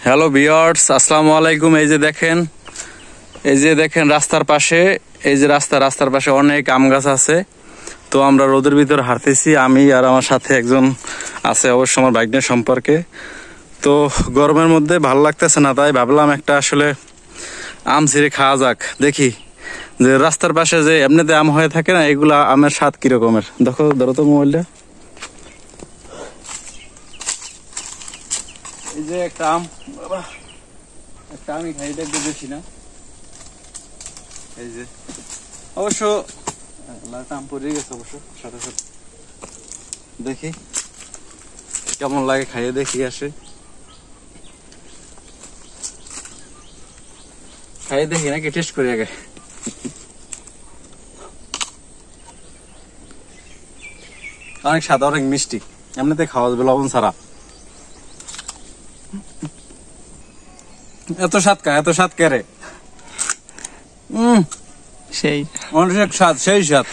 Hello viewers, আসসালামু আলাইকুম। এই যে দেখেন রাস্তার পাশে, রাস্তার পাশে অনেক আম গাছ আছে। তো আমরা রোদের ভিতর হাঁটতেছি, আমি আর আমার সাথে একজন আছে, অবশ্য আমার ভাগ্নের সম্পর্কে। তো গরমের মধ্যে ভালো লাগতেছে না, তাই ভাবলাম একটা আসলে আম ছিঁড়ে খাওয়া যাক। দেখি যে রাস্তার পাশে যে এমনিতে আম হয়ে থাকে না, এগুলা আমের স্বাদ কিরকমের। ধরো তো মোবাইলটা। এই যে একটা আম, বাবা একটা আমি খাই, দেখতে বেশি না। এই যে অবশ্য লালটা আম পড়ে গেছে, অবশ্য সাথে সাথে দেখি কেমন লাগে, খাইয়ে দেখি। খাইয়ে দেখি নাকি টেস্ট করি আগে। অনেক স্বাদ, অনেক মিষ্টি, এমনিতে খাওয়া যাবে লবণ ছাড়া। এত স্বাদ কে রে? সেই অনেক স্বাদ, সেই স্বাদ।